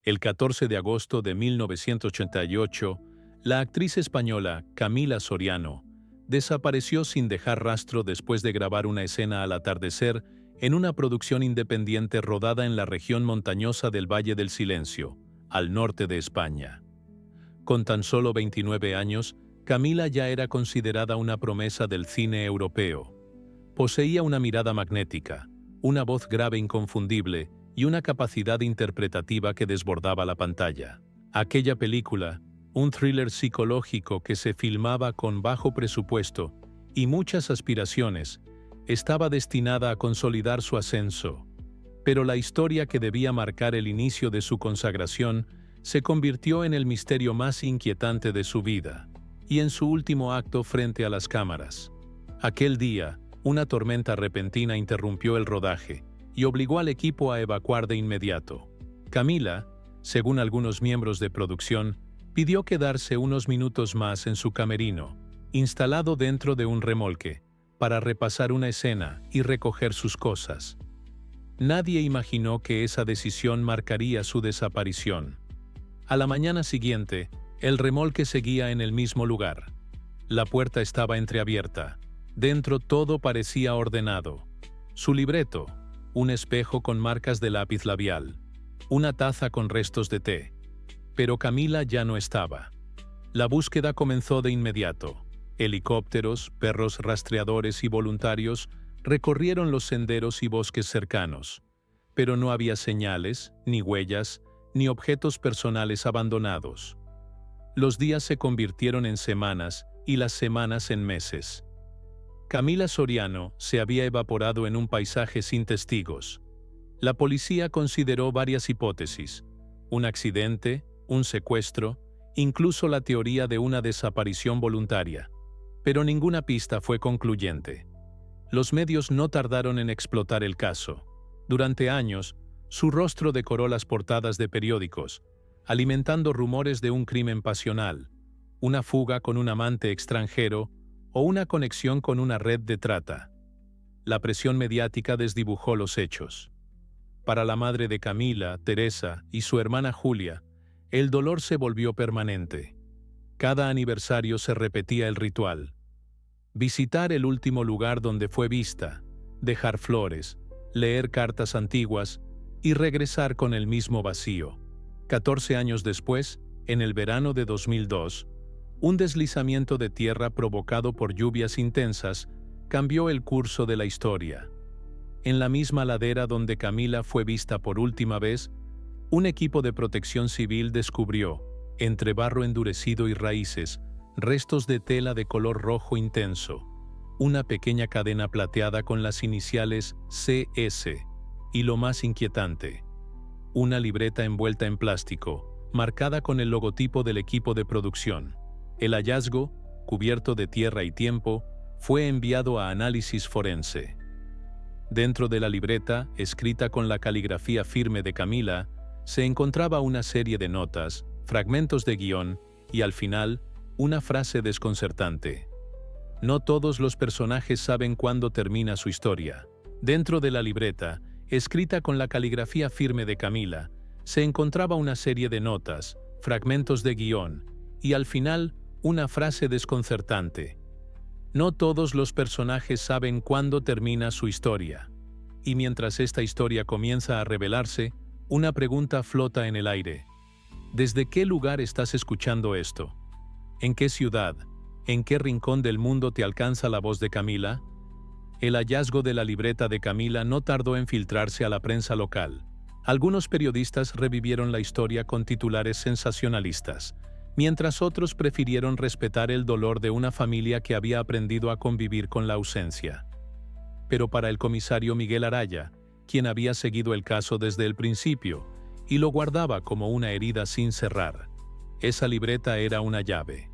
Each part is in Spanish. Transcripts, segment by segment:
El 14 de agosto de 1988, la actriz española Camila Soriano desapareció sin dejar rastro después de grabar una escena al atardecer en una producción independiente rodada en la región montañosa del Valle del Silencio, al norte de España. Con tan solo 29 años, Camila ya era considerada una promesa del cine europeo. Poseía una mirada magnética, una voz grave inconfundible y una capacidad interpretativa que desbordaba la pantalla. Aquella película, un thriller psicológico que se filmaba con bajo presupuesto y muchas aspiraciones, estaba destinada a consolidar su ascenso. Pero la historia que debía marcar el inicio de su consagración se convirtió en el misterio más inquietante de su vida, y en su último acto frente a las cámaras. Aquel día, una tormenta repentina interrumpió el rodaje y obligó al equipo a evacuar de inmediato. Camila, según algunos miembros de producción, pidió quedarse unos minutos más en su camerino, instalado dentro de un remolque, para repasar una escena y recoger sus cosas. Nadie imaginó que esa decisión marcaría su desaparición. A la mañana siguiente, el remolque seguía en el mismo lugar. La puerta estaba entreabierta. Dentro todo parecía ordenado. Su libreto, un espejo con marcas de lápiz labial, una taza con restos de té. Pero Camila ya no estaba. La búsqueda comenzó de inmediato. Helicópteros, perros rastreadores y voluntarios recorrieron los senderos y bosques cercanos. Pero no había señales, ni huellas, ni objetos personales abandonados. Los días se convirtieron en semanas y las semanas en meses. Camila Soriano se había evaporado en un paisaje sin testigos. La policía consideró varias hipótesis: un accidente, un secuestro, incluso la teoría de una desaparición voluntaria. Pero ninguna pista fue concluyente. Los medios no tardaron en explotar el caso. Durante años, su rostro decoró las portadas de periódicos, alimentando rumores de un crimen pasional, una fuga con un amante extranjero o una conexión con una red de trata. La presión mediática desdibujó los hechos. Para la madre de Camila, Teresa, y su hermana Julia, el dolor se volvió permanente. Cada aniversario se repetía el ritual: visitar el último lugar donde fue vista, dejar flores, leer cartas antiguas y regresar con el mismo vacío. 14 años después, en el verano de 2002, un deslizamiento de tierra provocado por lluvias intensas cambió el curso de la historia. En la misma ladera donde Camila fue vista por última vez, un equipo de protección civil descubrió, entre barro endurecido y raíces, restos de tela de color rojo intenso, una pequeña cadena plateada con las iniciales CS, y lo más inquietante, una libreta envuelta en plástico, marcada con el logotipo del equipo de producción. El hallazgo, cubierto de tierra y tiempo, fue enviado a análisis forense. Dentro de la libreta, escrita con la caligrafía firme de Camila, se encontraba una serie de notas, fragmentos de guión y, al final, una frase desconcertante: no todos los personajes saben cuándo termina su historia. Dentro de la libreta, escrita con la caligrafía firme de Camila, se encontraba una serie de notas, fragmentos de guión y, al final, una frase desconcertante: no todos los personajes saben cuándo termina su historia. Y mientras esta historia comienza a revelarse, una pregunta flota en el aire. ¿Desde qué lugar estás escuchando esto? ¿En qué ciudad? ¿En qué rincón del mundo te alcanza la voz de Camila? El hallazgo de la libreta de Camila no tardó en filtrarse a la prensa local. Algunos periodistas revivieron la historia con titulares sensacionalistas, mientras otros prefirieron respetar el dolor de una familia que había aprendido a convivir con la ausencia. Pero para el comisario Miguel Araya, quien había seguido el caso desde el principio y lo guardaba como una herida sin cerrar, esa libreta era una llave.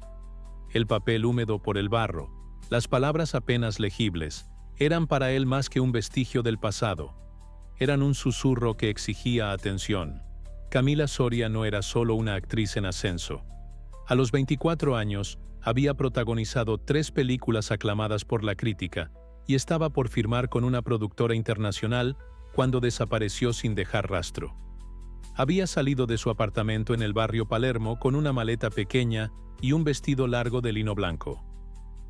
El papel húmedo por el barro, las palabras apenas legibles, eran para él más que un vestigio del pasado. Eran un susurro que exigía atención. Camila Soria no era solo una actriz en ascenso. A los 24 años, había protagonizado 3 películas aclamadas por la crítica y estaba por firmar con una productora internacional cuando desapareció sin dejar rastro. Había salido de su apartamento en el barrio Palermo con una maleta pequeña y un vestido largo de lino blanco.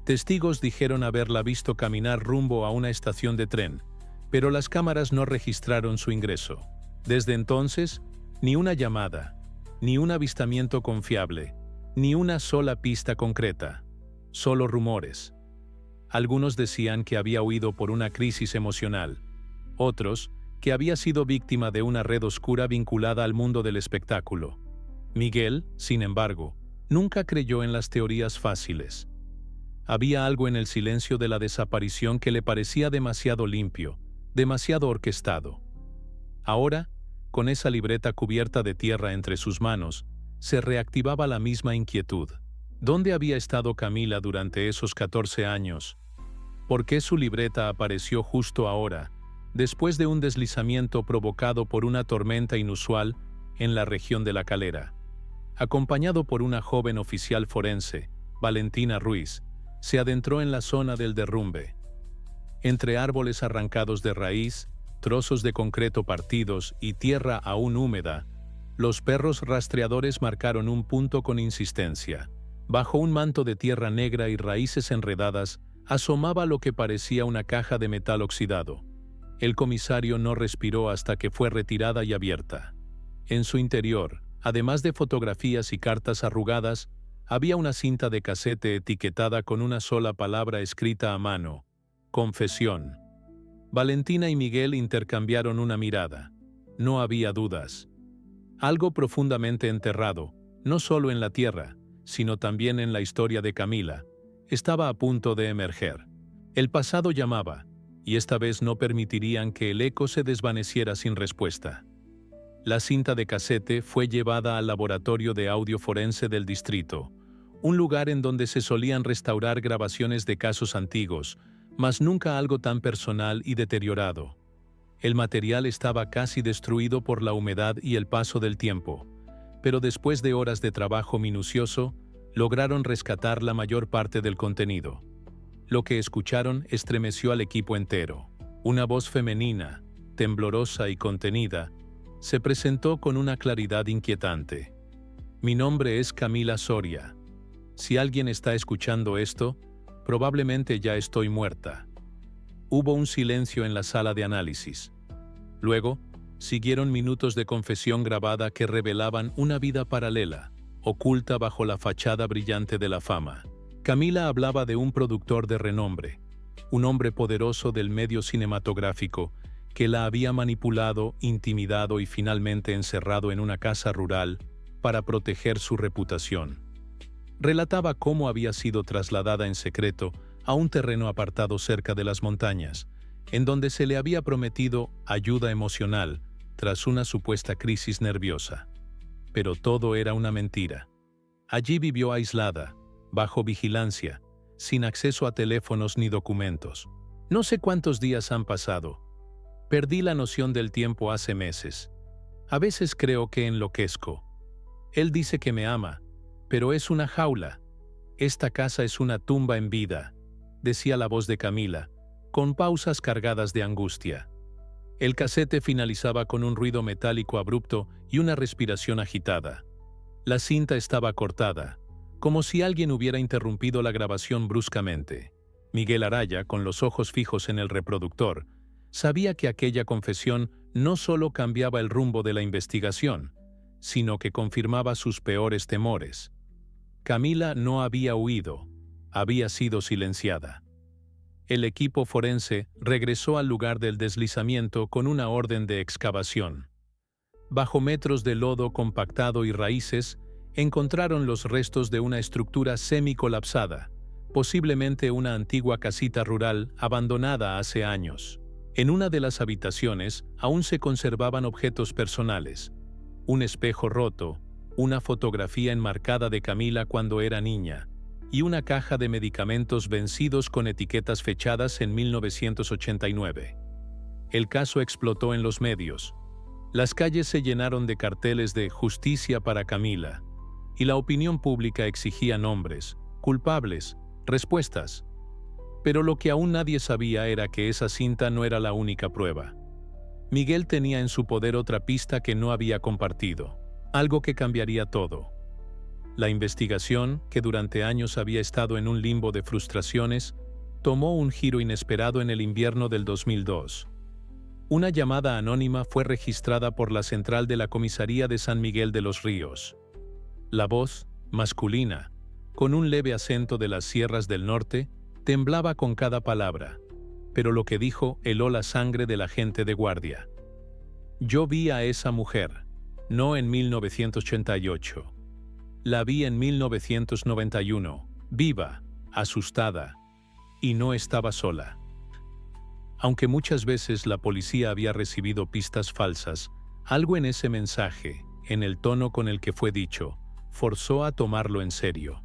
Testigos dijeron haberla visto caminar rumbo a una estación de tren, pero las cámaras no registraron su ingreso. Desde entonces, ni una llamada, ni un avistamiento confiable, ni una sola pista concreta, solo rumores. Algunos decían que había huido por una crisis emocional, otros que había sido víctima de una red oscura vinculada al mundo del espectáculo. Miguel, sin embargo, nunca creyó en las teorías fáciles. Había algo en el silencio de la desaparición que le parecía demasiado limpio, demasiado orquestado. Ahora, con esa libreta cubierta de tierra entre sus manos, se reactivaba la misma inquietud. ¿Dónde había estado Camila durante esos 14 años? ¿Por qué su libreta apareció justo ahora, después de un deslizamiento provocado por una tormenta inusual en la región de La Calera? Acompañado por una joven oficial forense, Valentina Ruiz, se adentró en la zona del derrumbe. Entre árboles arrancados de raíz, trozos de concreto partidos y tierra aún húmeda, los perros rastreadores marcaron un punto con insistencia. Bajo un manto de tierra negra y raíces enredadas, asomaba lo que parecía una caja de metal oxidado. El comisario no respiró hasta que fue retirada y abierta. En su interior, además de fotografías y cartas arrugadas, había una cinta de casete etiquetada con una sola palabra escrita a mano: confesión. Valentina y Miguel intercambiaron una mirada. No había dudas. Algo profundamente enterrado, no solo en la tierra, sino también en la historia de Camila, estaba a punto de emerger. El pasado llamaba, y esta vez no permitirían que el eco se desvaneciera sin respuesta. La cinta de casete fue llevada al laboratorio de audio forense del distrito, un lugar en donde se solían restaurar grabaciones de casos antiguos, mas nunca algo tan personal y deteriorado. El material estaba casi destruido por la humedad y el paso del tiempo, pero después de horas de trabajo minucioso, lograron rescatar la mayor parte del contenido. Lo que escucharon estremeció al equipo entero. Una voz femenina, temblorosa y contenida, se presentó con una claridad inquietante. Mi nombre es Camila Soria. Si alguien está escuchando esto, probablemente ya estoy muerta. Hubo un silencio en la sala de análisis. Luego, siguieron minutos de confesión grabada que revelaban una vida paralela, oculta bajo la fachada brillante de la fama. Camila hablaba de un productor de renombre, un hombre poderoso del medio cinematográfico que la había manipulado, intimidado y finalmente encerrado en una casa rural para proteger su reputación. Relataba cómo había sido trasladada en secreto a un terreno apartado cerca de las montañas, en donde se le había prometido ayuda emocional tras una supuesta crisis nerviosa. Pero todo era una mentira. Allí vivió aislada, bajo vigilancia, sin acceso a teléfonos ni documentos. No sé cuántos días han pasado. Perdí la noción del tiempo hace meses. A veces creo que enloquezco. Él dice que me ama, pero es una jaula. Esta casa es una tumba en vida, decía la voz de Camila, con pausas cargadas de angustia. El casete finalizaba con un ruido metálico abrupto y una respiración agitada. La cinta estaba cortada, como si alguien hubiera interrumpido la grabación bruscamente. Miguel Araya, con los ojos fijos en el reproductor, sabía que aquella confesión no solo cambiaba el rumbo de la investigación, sino que confirmaba sus peores temores. Camila no había huido, había sido silenciada. El equipo forense regresó al lugar del deslizamiento con una orden de excavación. Bajo metros de lodo compactado y raíces, encontraron los restos de una estructura semi-colapsada, posiblemente una antigua casita rural abandonada hace años. En una de las habitaciones aún se conservaban objetos personales: un espejo roto, una fotografía enmarcada de Camila cuando era niña, y una caja de medicamentos vencidos con etiquetas fechadas en 1989. El caso explotó en los medios. Las calles se llenaron de carteles de "Justicia para Camila", y la opinión pública exigía nombres, culpables, respuestas. Pero lo que aún nadie sabía era que esa cinta no era la única prueba. Miguel tenía en su poder otra pista que no había compartido, algo que cambiaría todo. La investigación, que durante años había estado en un limbo de frustraciones, tomó un giro inesperado en el invierno del 2002. Una llamada anónima fue registrada por la central de la comisaría de San Miguel de los Ríos. La voz, masculina, con un leve acento de las sierras del norte, temblaba con cada palabra, pero lo que dijo heló la sangre del agente de guardia. Yo vi a esa mujer, no en 1988. La vi en 1991, viva, asustada, y no estaba sola. Aunque muchas veces la policía había recibido pistas falsas, algo en ese mensaje, en el tono con el que fue dicho, forzó a tomarlo en serio.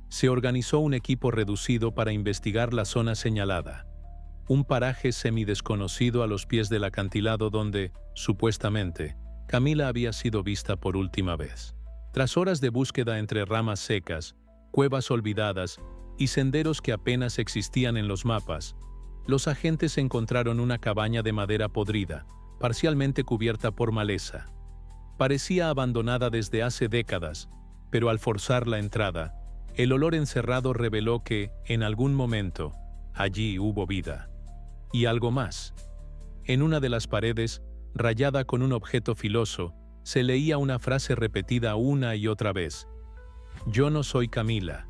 Se organizó un equipo reducido para investigar la zona señalada, un paraje semidesconocido a los pies del acantilado donde, supuestamente, Camila había sido vista por última vez. Tras horas de búsqueda entre ramas secas, cuevas olvidadas y senderos que apenas existían en los mapas, los agentes encontraron una cabaña de madera podrida, parcialmente cubierta por maleza. Parecía abandonada desde hace décadas, pero al forzar la entrada, el olor encerrado reveló que, en algún momento, allí hubo vida. Y algo más. En una de las paredes, rayada con un objeto filoso, se leía una frase repetida una y otra vez. Yo no soy Camila.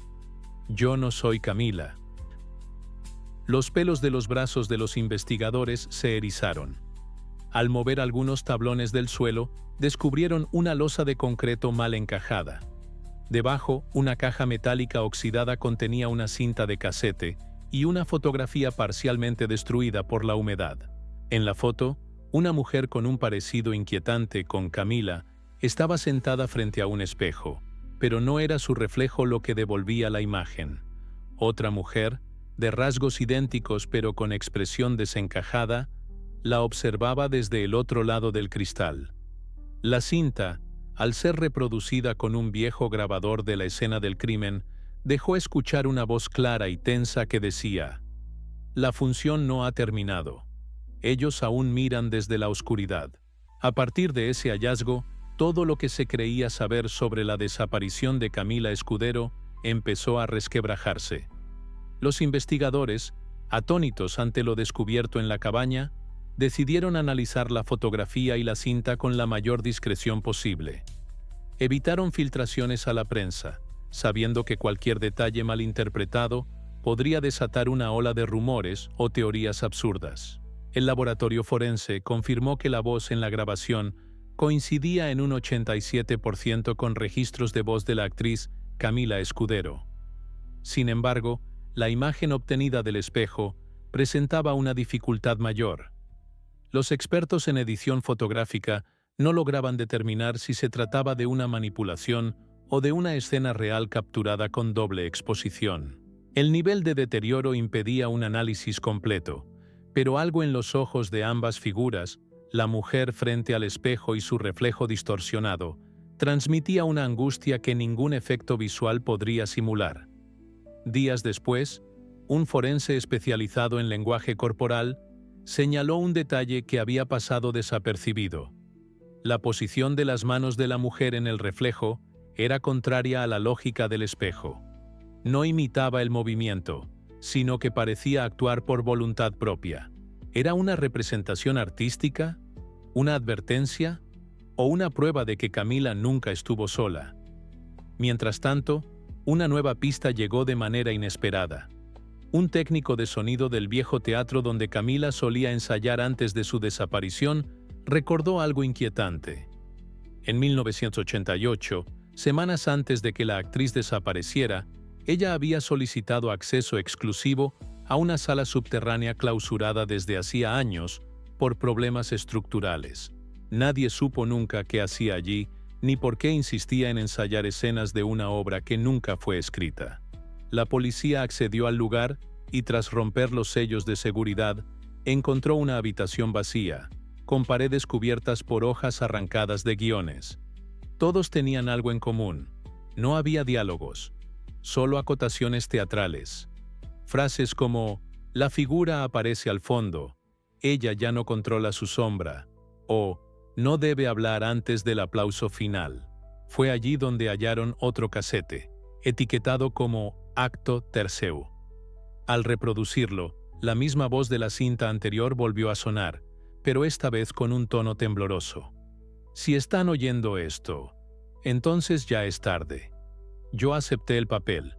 Yo no soy Camila. Los pelos de los brazos de los investigadores se erizaron. Al mover algunos tablones del suelo, descubrieron una losa de concreto mal encajada. Debajo, una caja metálica oxidada contenía una cinta de casete y una fotografía parcialmente destruida por la humedad. En la foto, una mujer con un parecido inquietante con Camila estaba sentada frente a un espejo, pero no era su reflejo lo que devolvía la imagen. Otra mujer, de rasgos idénticos pero con expresión desencajada, la observaba desde el otro lado del cristal. La cinta, al ser reproducida con un viejo grabador de la escena del crimen, dejó escuchar una voz clara y tensa que decía: «La función no ha terminado. Ellos aún miran desde la oscuridad». A partir de ese hallazgo, todo lo que se creía saber sobre la desaparición de Camila Escudero empezó a resquebrajarse. Los investigadores, atónitos ante lo descubierto en la cabaña, decidieron analizar la fotografía y la cinta con la mayor discreción posible. Evitaron filtraciones a la prensa, sabiendo que cualquier detalle malinterpretado podría desatar una ola de rumores o teorías absurdas. El laboratorio forense confirmó que la voz en la grabación coincidía en un 87% con registros de voz de la actriz Camila Escudero. Sin embargo, la imagen obtenida del espejo presentaba una dificultad mayor. Los expertos en edición fotográfica no lograban determinar si se trataba de una manipulación o de una escena real capturada con doble exposición. El nivel de deterioro impedía un análisis completo, pero algo en los ojos de ambas figuras, la mujer frente al espejo y su reflejo distorsionado, transmitía una angustia que ningún efecto visual podría simular. Días después, un forense especializado en lenguaje corporal señaló un detalle que había pasado desapercibido. La posición de las manos de la mujer en el reflejo era contraria a la lógica del espejo. No imitaba el movimiento, sino que parecía actuar por voluntad propia. ¿Era una representación artística? ¿Una advertencia? ¿O una prueba de que Camila nunca estuvo sola? Mientras tanto, una nueva pista llegó de manera inesperada. Un técnico de sonido del viejo teatro donde Camila solía ensayar antes de su desaparición recordó algo inquietante. En 1988, semanas antes de que la actriz desapareciera, ella había solicitado acceso exclusivo a una sala subterránea clausurada desde hacía años por problemas estructurales. Nadie supo nunca qué hacía allí, ni por qué insistía en ensayar escenas de una obra que nunca fue escrita. La policía accedió al lugar y, tras romper los sellos de seguridad, encontró una habitación vacía, con paredes cubiertas por hojas arrancadas de guiones. Todos tenían algo en común. No había diálogos, solo acotaciones teatrales. Frases como «la figura aparece al fondo» ella ya no controla su sombra, o no debe hablar antes del aplauso final. Fue allí donde hallaron otro casete, etiquetado como Acto Terceu. Al reproducirlo, la misma voz de la cinta anterior volvió a sonar, pero esta vez con un tono tembloroso. Si están oyendo esto, entonces ya es tarde. Yo acepté el papel.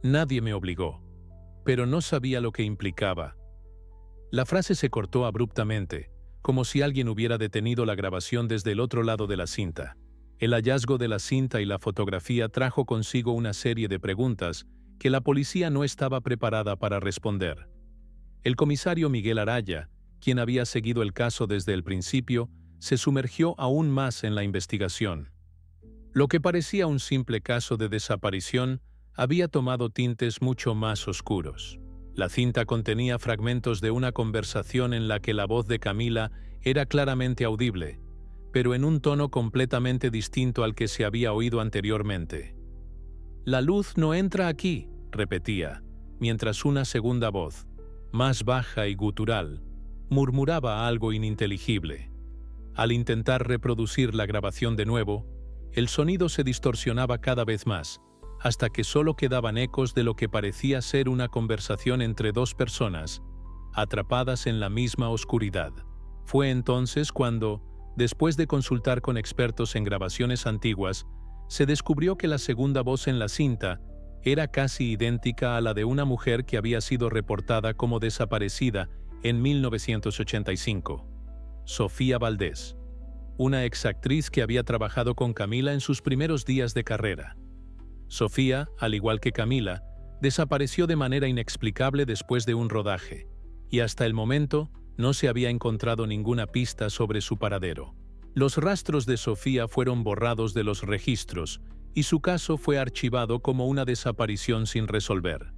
Nadie me obligó, pero no sabía lo que implicaba. La frase se cortó abruptamente, como si alguien hubiera detenido la grabación desde el otro lado de la cinta. El hallazgo de la cinta y la fotografía trajo consigo una serie de preguntas que la policía no estaba preparada para responder. El comisario Miguel Araya, quien había seguido el caso desde el principio, se sumergió aún más en la investigación. Lo que parecía un simple caso de desaparición había tomado tintes mucho más oscuros. La cinta contenía fragmentos de una conversación en la que la voz de Camila era claramente audible, pero en un tono completamente distinto al que se había oído anteriormente. «La luz no entra aquí», repetía, mientras una segunda voz, más baja y gutural, murmuraba algo ininteligible. Al intentar reproducir la grabación de nuevo, el sonido se distorsionaba cada vez más, hasta que solo quedaban ecos de lo que parecía ser una conversación entre dos personas, atrapadas en la misma oscuridad. Fue entonces cuando, después de consultar con expertos en grabaciones antiguas, se descubrió que la segunda voz en la cinta era casi idéntica a la de una mujer que había sido reportada como desaparecida en 1985, Sofía Valdés, una exactriz que había trabajado con Camila en sus primeros días de carrera. Sofía, al igual que Camila, desapareció de manera inexplicable después de un rodaje, y hasta el momento no se había encontrado ninguna pista sobre su paradero. Los rastros de Sofía fueron borrados de los registros y su caso fue archivado como una desaparición sin resolver.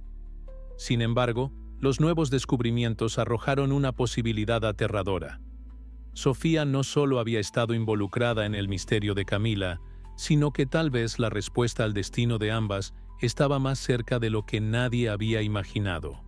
Sin embargo, los nuevos descubrimientos arrojaron una posibilidad aterradora. Sofía no solo había estado involucrada en el misterio de Camila, sino que tal vez la respuesta al destino de ambas estaba más cerca de lo que nadie había imaginado.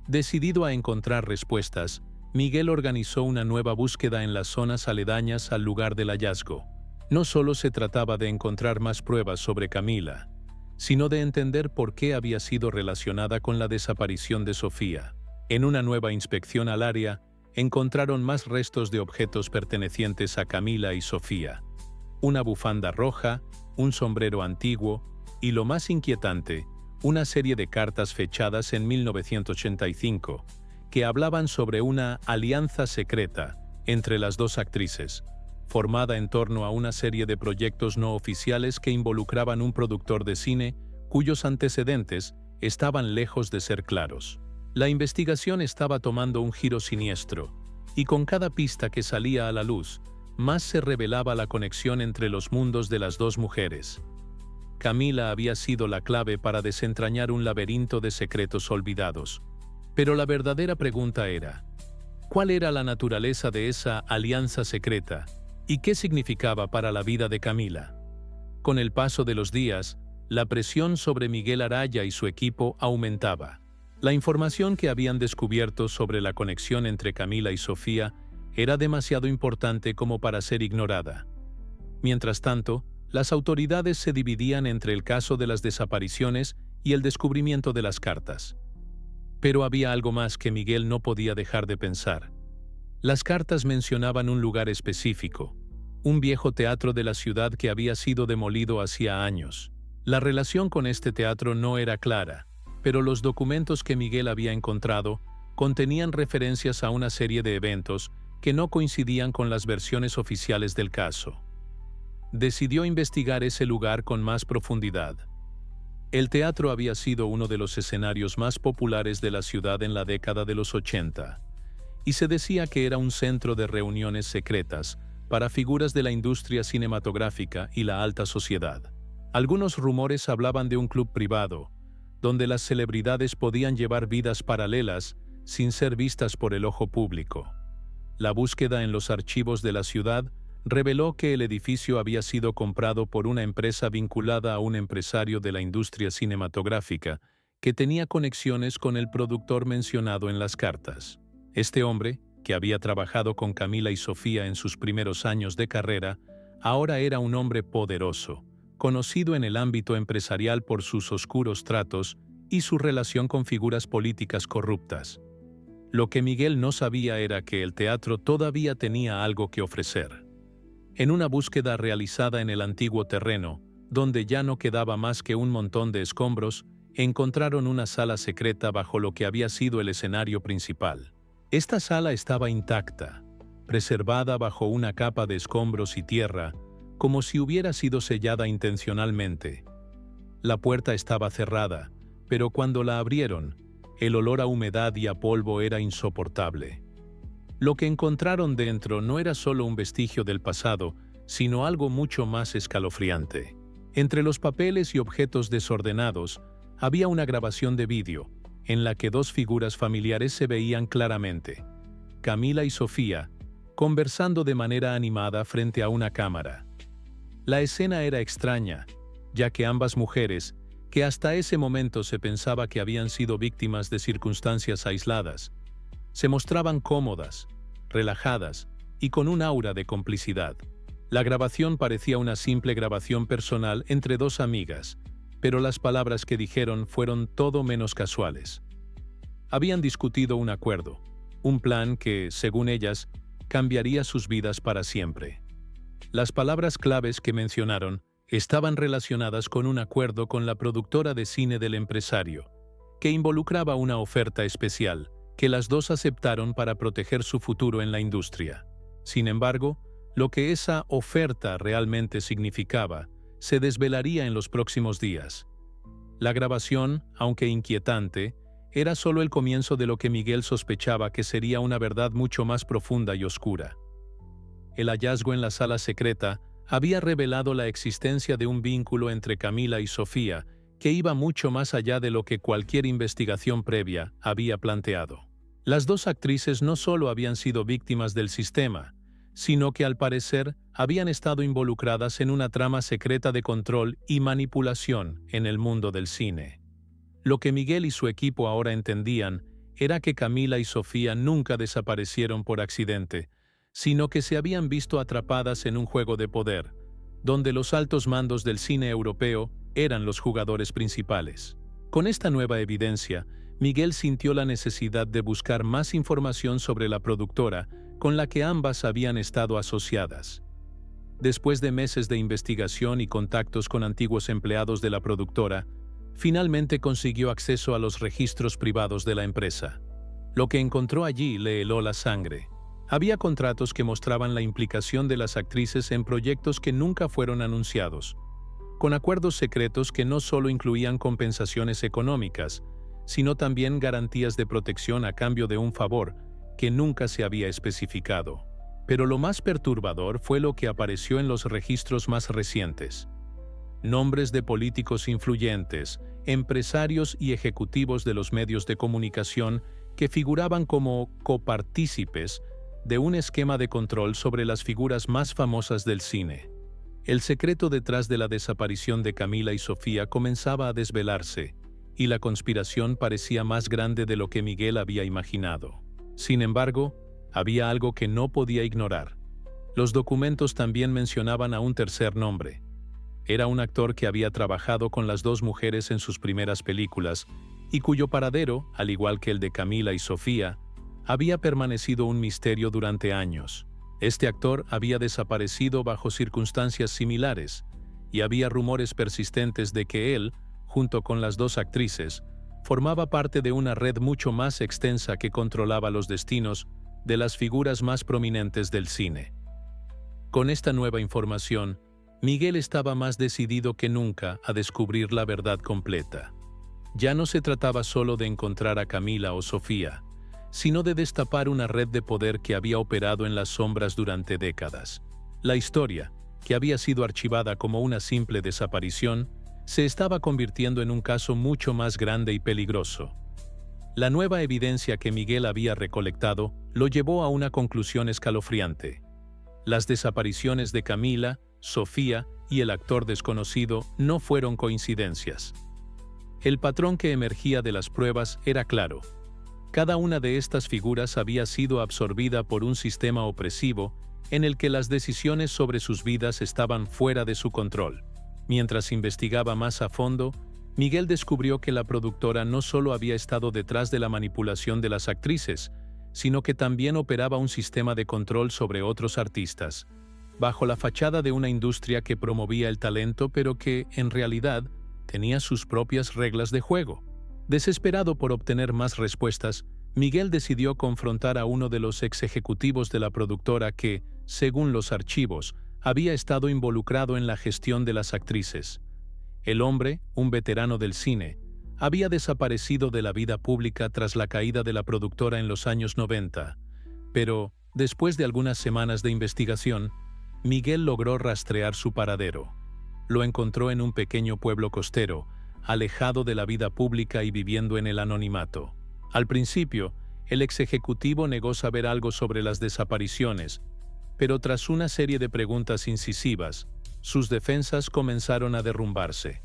Decidido a encontrar respuestas, Miguel organizó una nueva búsqueda en las zonas aledañas al lugar del hallazgo. No solo se trataba de encontrar más pruebas sobre Camila, sino de entender por qué había sido relacionada con la desaparición de Sofía. En una nueva inspección al área, encontraron más restos de objetos pertenecientes a Camila y Sofía. Una bufanda roja, un sombrero antiguo y, lo más inquietante, una serie de cartas fechadas en 1985, que hablaban sobre una alianza secreta entre las dos actrices, formada en torno a una serie de proyectos no oficiales que involucraban un productor de cine cuyos antecedentes estaban lejos de ser claros. La investigación estaba tomando un giro siniestro, y con cada pista que salía a la luz, más se revelaba la conexión entre los mundos de las dos mujeres. Camila había sido la clave para desentrañar un laberinto de secretos olvidados. Pero la verdadera pregunta era, ¿cuál era la naturaleza de esa alianza secreta y qué significaba para la vida de Camila? Con el paso de los días, la presión sobre Miguel Araya y su equipo aumentaba. La información que habían descubierto sobre la conexión entre Camila y Sofía era demasiado importante como para ser ignorada. Mientras tanto, las autoridades se dividían entre el caso de las desapariciones y el descubrimiento de las cartas. Pero había algo más que Miguel no podía dejar de pensar. Las cartas mencionaban un lugar específico, un viejo teatro de la ciudad que había sido demolido hacía años. La relación con este teatro no era clara, pero los documentos que Miguel había encontrado contenían referencias a una serie de eventos que no coincidían con las versiones oficiales del caso. Decidió investigar ese lugar con más profundidad. El teatro había sido uno de los escenarios más populares de la ciudad en la década de los 80, y se decía que era un centro de reuniones secretas para figuras de la industria cinematográfica y la alta sociedad. Algunos rumores hablaban de un club privado, donde las celebridades podían llevar vidas paralelas sin ser vistas por el ojo público. La búsqueda en los archivos de la ciudad reveló que el edificio había sido comprado por una empresa vinculada a un empresario de la industria cinematográfica que tenía conexiones con el productor mencionado en las cartas. Este hombre, que había trabajado con Camila y Sofía en sus primeros años de carrera, ahora era un hombre poderoso, conocido en el ámbito empresarial por sus oscuros tratos y su relación con figuras políticas corruptas. Lo que Miguel no sabía era que el teatro todavía tenía algo que ofrecer. En una búsqueda realizada en el antiguo terreno, donde ya no quedaba más que un montón de escombros, encontraron una sala secreta bajo lo que había sido el escenario principal. Esta sala estaba intacta, preservada bajo una capa de escombros y tierra, como si hubiera sido sellada intencionalmente. La puerta estaba cerrada, pero cuando la abrieron, el olor a humedad y a polvo era insoportable. Lo que encontraron dentro no era solo un vestigio del pasado, sino algo mucho más escalofriante. Entre los papeles y objetos desordenados, había una grabación de vídeo, en la que dos figuras familiares se veían claramente: Camila y Sofía, conversando de manera animada frente a una cámara. La escena era extraña, ya que ambas mujeres, que hasta ese momento se pensaba que habían sido víctimas de circunstancias aisladas, se mostraban cómodas, relajadas y con un aura de complicidad. La grabación parecía una simple grabación personal entre dos amigas, pero las palabras que dijeron fueron todo menos casuales. Habían discutido un acuerdo, un plan que, según ellas, cambiaría sus vidas para siempre. Las palabras claves que mencionaron estaban relacionadas con un acuerdo con la productora de cine del empresario, que involucraba una oferta especial que las dos aceptaron para proteger su futuro en la industria. Sin embargo, lo que esa oferta realmente significaba se desvelaría en los próximos días. La grabación, aunque inquietante, era solo el comienzo de lo que Miguel sospechaba que sería una verdad mucho más profunda y oscura. El hallazgo en la sala secreta había revelado la existencia de un vínculo entre Camila y Sofía que iba mucho más allá de lo que cualquier investigación previa había planteado. Las dos actrices no solo habían sido víctimas del sistema, sino que al parecer habían estado involucradas en una trama secreta de control y manipulación en el mundo del cine. Lo que Miguel y su equipo ahora entendían era que Camila y Sofía nunca desaparecieron por accidente, sino que se habían visto atrapadas en un juego de poder, donde los altos mandos del cine europeo eran los jugadores principales. Con esta nueva evidencia, Miguel sintió la necesidad de buscar más información sobre la productora con la que ambas habían estado asociadas. Después de meses de investigación y contactos con antiguos empleados de la productora, finalmente consiguió acceso a los registros privados de la empresa. Lo que encontró allí le heló la sangre. Había contratos que mostraban la implicación de las actrices en proyectos que nunca fueron anunciados, con acuerdos secretos que no solo incluían compensaciones económicas, sino también garantías de protección a cambio de un favor que nunca se había especificado. Pero lo más perturbador fue lo que apareció en los registros más recientes. Nombres de políticos influyentes, empresarios y ejecutivos de los medios de comunicación que figuraban como copartícipes de un esquema de control sobre las figuras más famosas del cine. El secreto detrás de la desaparición de Camila y Sofía comenzaba a desvelarse, y la conspiración parecía más grande de lo que Miguel había imaginado. Sin embargo, había algo que no podía ignorar. Los documentos también mencionaban a un tercer nombre. Era un actor que había trabajado con las dos mujeres en sus primeras películas y cuyo paradero, al igual que el de Camila y Sofía, había permanecido un misterio durante años. Este actor había desaparecido bajo circunstancias similares y había rumores persistentes de que él, junto con las dos actrices, formaba parte de una red mucho más extensa que controlaba los destinos de las figuras más prominentes del cine. Con esta nueva información, Miguel estaba más decidido que nunca a descubrir la verdad completa. Ya no se trataba solo de encontrar a Camila o Sofía, sino de destapar una red de poder que había operado en las sombras durante décadas. La historia, que había sido archivada como una simple desaparición, se estaba convirtiendo en un caso mucho más grande y peligroso. La nueva evidencia que Miguel había recolectado lo llevó a una conclusión escalofriante. Las desapariciones de Camila, Sofía y el actor desconocido no fueron coincidencias. El patrón que emergía de las pruebas era claro. Cada una de estas figuras había sido absorbida por un sistema opresivo en el que las decisiones sobre sus vidas estaban fuera de su control. Mientras investigaba más a fondo, Miguel descubrió que la productora no solo había estado detrás de la manipulación de las actrices, sino que también operaba un sistema de control sobre otros artistas, bajo la fachada de una industria que promovía el talento pero que, en realidad, tenía sus propias reglas de juego. Desesperado por obtener más respuestas, Miguel decidió confrontar a uno de los ex ejecutivos de la productora que, según los archivos, había estado involucrado en la gestión de las actrices. El hombre, un veterano del cine, había desaparecido de la vida pública tras la caída de la productora en los años 90, pero, después de algunas semanas de investigación, Miguel logró rastrear su paradero. Lo encontró en un pequeño pueblo costero, alejado de la vida pública y viviendo en el anonimato. Al principio, el ex ejecutivo negó saber algo sobre las desapariciones, pero tras una serie de preguntas incisivas, sus defensas comenzaron a derrumbarse.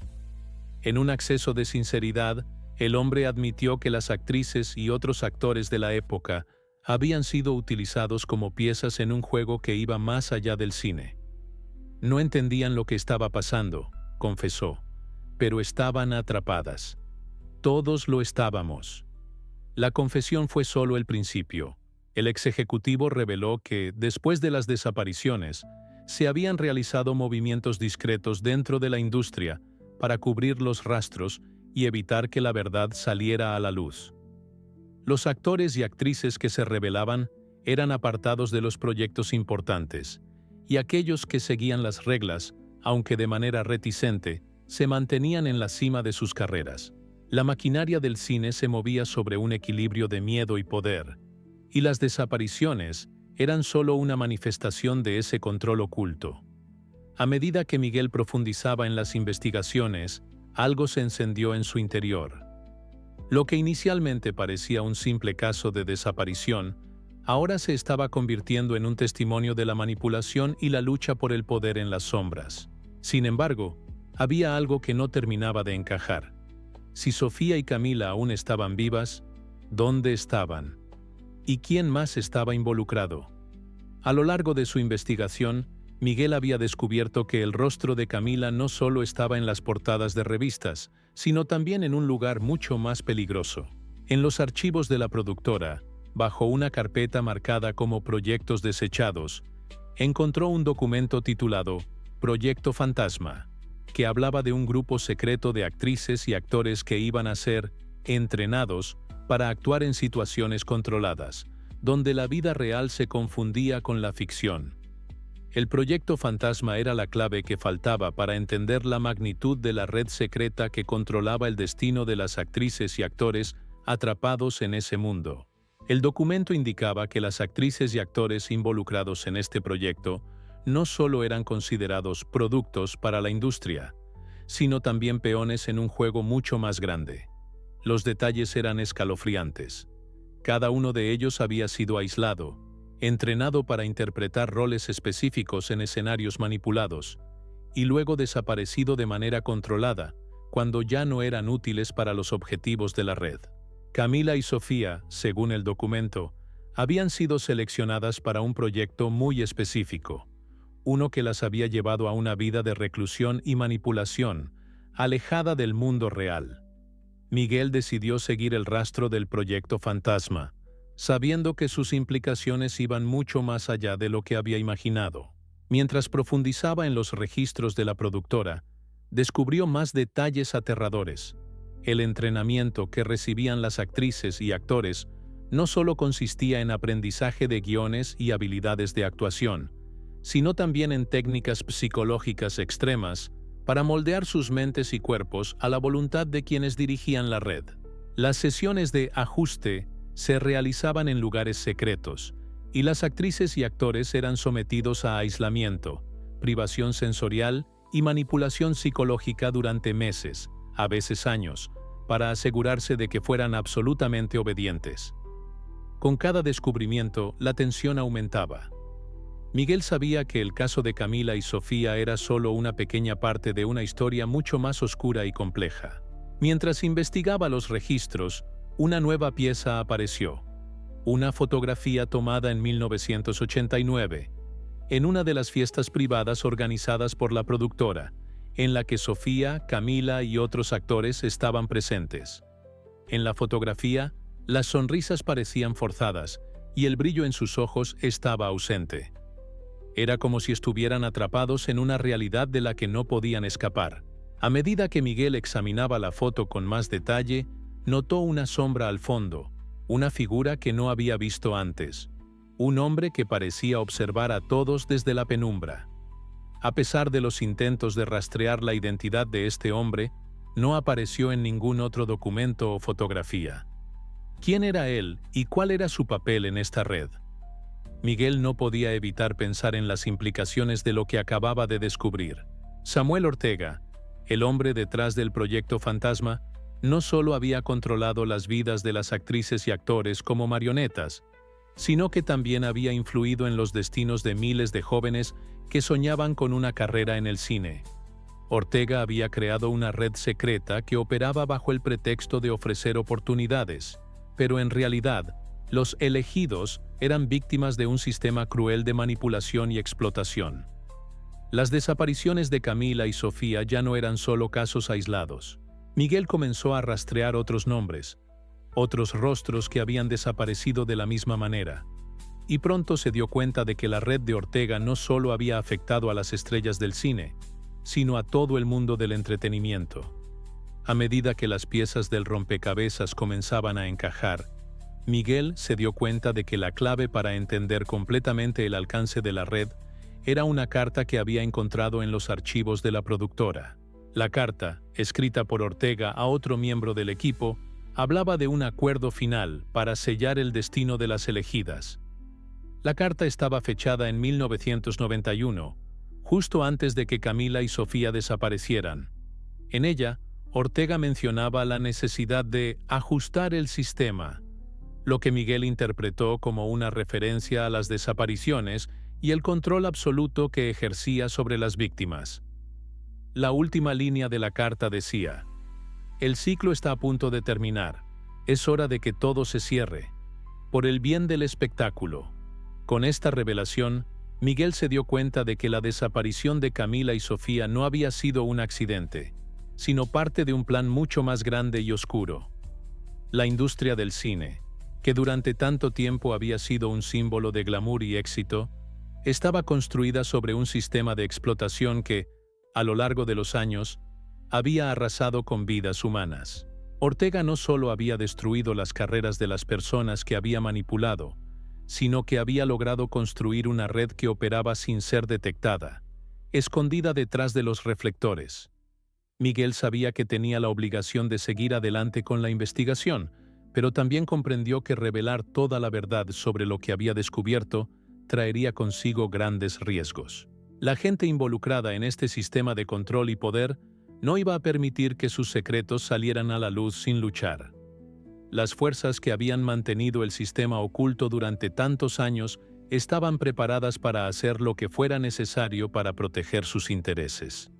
En un acceso de sinceridad, el hombre admitió que las actrices y otros actores de la época habían sido utilizados como piezas en un juego que iba más allá del cine. No entendían lo que estaba pasando, confesó, pero estaban atrapadas. Todos lo estábamos. La confesión fue solo el principio. El ex ejecutivo reveló que, después de las desapariciones, se habían realizado movimientos discretos dentro de la industria para cubrir los rastros y evitar que la verdad saliera a la luz. Los actores y actrices que se rebelaban eran apartados de los proyectos importantes, y aquellos que seguían las reglas, aunque de manera reticente, se mantenían en la cima de sus carreras. La maquinaria del cine se movía sobre un equilibrio de miedo y poder, y las desapariciones eran solo una manifestación de ese control oculto. A medida que Miguel profundizaba en las investigaciones, algo se encendió en su interior. Lo que inicialmente parecía un simple caso de desaparición, ahora se estaba convirtiendo en un testimonio de la manipulación y la lucha por el poder en las sombras. Sin embargo, había algo que no terminaba de encajar. Si Sofía y Camila aún estaban vivas, ¿dónde estaban? ¿Y quién más estaba involucrado? A lo largo de su investigación, Miguel había descubierto que el rostro de Camila no solo estaba en las portadas de revistas, sino también en un lugar mucho más peligroso. En los archivos de la productora, bajo una carpeta marcada como Proyectos Desechados, encontró un documento titulado Proyecto Fantasma, que hablaba de un grupo secreto de actrices y actores que iban a ser entrenados para actuar en situaciones controladas, donde la vida real se confundía con la ficción. El proyecto fantasma era la clave que faltaba para entender la magnitud de la red secreta que controlaba el destino de las actrices y actores atrapados en ese mundo. El documento indicaba que las actrices y actores involucrados en este proyecto no solo eran considerados productos para la industria, sino también peones en un juego mucho más grande. Los detalles eran escalofriantes. Cada uno de ellos había sido aislado, entrenado para interpretar roles específicos en escenarios manipulados, y luego desaparecido de manera controlada, cuando ya no eran útiles para los objetivos de la red. Camila y Sofía, según el documento, habían sido seleccionadas para un proyecto muy específico, uno que las había llevado a una vida de reclusión y manipulación, alejada del mundo real. Miguel decidió seguir el rastro del proyecto fantasma, sabiendo que sus implicaciones iban mucho más allá de lo que había imaginado. Mientras profundizaba en los registros de la productora, descubrió más detalles aterradores. El entrenamiento que recibían las actrices y actores no solo consistía en aprendizaje de guiones y habilidades de actuación, sino también en técnicas psicológicas extremas para moldear sus mentes y cuerpos a la voluntad de quienes dirigían la red. Las sesiones de ajuste se realizaban en lugares secretos, y las actrices y actores eran sometidos a aislamiento, privación sensorial y manipulación psicológica durante meses, a veces años, para asegurarse de que fueran absolutamente obedientes. Con cada descubrimiento, la tensión aumentaba. Miguel sabía que el caso de Camila y Sofía era solo una pequeña parte de una historia mucho más oscura y compleja. Mientras investigaba los registros, una nueva pieza apareció. Una fotografía tomada en 1989, en una de las fiestas privadas organizadas por la productora, en la que Sofía, Camila y otros actores estaban presentes. En la fotografía, las sonrisas parecían forzadas y el brillo en sus ojos estaba ausente. Era como si estuvieran atrapados en una realidad de la que no podían escapar. A medida que Miguel examinaba la foto con más detalle, notó una sombra al fondo, una figura que no había visto antes, un hombre que parecía observar a todos desde la penumbra. A pesar de los intentos de rastrear la identidad de este hombre, no apareció en ningún otro documento o fotografía. ¿Quién era él y cuál era su papel en esta red? Miguel no podía evitar pensar en las implicaciones de lo que acababa de descubrir. Samuel Ortega, el hombre detrás del proyecto Fantasma, no solo había controlado las vidas de las actrices y actores como marionetas, sino que también había influido en los destinos de miles de jóvenes que soñaban con una carrera en el cine. Ortega había creado una red secreta que operaba bajo el pretexto de ofrecer oportunidades, pero en realidad, los elegidos eran víctimas de un sistema cruel de manipulación y explotación. Las desapariciones de Camila y Sofía ya no eran solo casos aislados. Miguel comenzó a rastrear otros nombres, otros rostros que habían desaparecido de la misma manera, y pronto se dio cuenta de que la red de Ortega no solo había afectado a las estrellas del cine, sino a todo el mundo del entretenimiento. A medida que las piezas del rompecabezas comenzaban a encajar, Miguel se dio cuenta de que la clave para entender completamente el alcance de la red era una carta que había encontrado en los archivos de la productora. La carta, escrita por Ortega a otro miembro del equipo, hablaba de un acuerdo final para sellar el destino de las elegidas. La carta estaba fechada en 1991, justo antes de que Camila y Sofía desaparecieran. En ella, Ortega mencionaba la necesidad de ajustar el sistema, lo que Miguel interpretó como una referencia a las desapariciones y el control absoluto que ejercía sobre las víctimas. La última línea de la carta decía: «El ciclo está a punto de terminar. Es hora de que todo se cierre, por el bien del espectáculo». Con esta revelación, Miguel se dio cuenta de que la desaparición de Camila y Sofía no había sido un accidente, sino parte de un plan mucho más grande y oscuro. La industria del cine, que durante tanto tiempo había sido un símbolo de glamour y éxito, estaba construida sobre un sistema de explotación que, a lo largo de los años, había arrasado con vidas humanas. Ortega no solo había destruido las carreras de las personas que había manipulado, sino que había logrado construir una red que operaba sin ser detectada, escondida detrás de los reflectores. Miguel sabía que tenía la obligación de seguir adelante con la investigación, pero también comprendió que revelar toda la verdad sobre lo que había descubierto traería consigo grandes riesgos. La gente involucrada en este sistema de control y poder no iba a permitir que sus secretos salieran a la luz sin luchar. Las fuerzas que habían mantenido el sistema oculto durante tantos años estaban preparadas para hacer lo que fuera necesario para proteger sus intereses.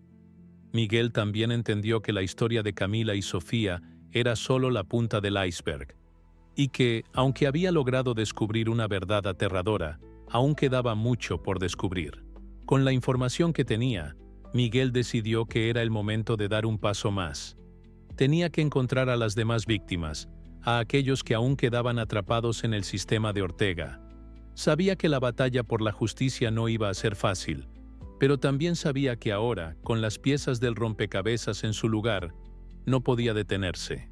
Miguel también entendió que la historia de Camila y Sofía era solo la punta del iceberg, y que, aunque había logrado descubrir una verdad aterradora, aún quedaba mucho por descubrir. Con la información que tenía, Miguel decidió que era el momento de dar un paso más. Tenía que encontrar a las demás víctimas, a aquellos que aún quedaban atrapados en el sistema de Ortega. Sabía que la batalla por la justicia no iba a ser fácil, pero también sabía que ahora, con las piezas del rompecabezas en su lugar, no podía detenerse.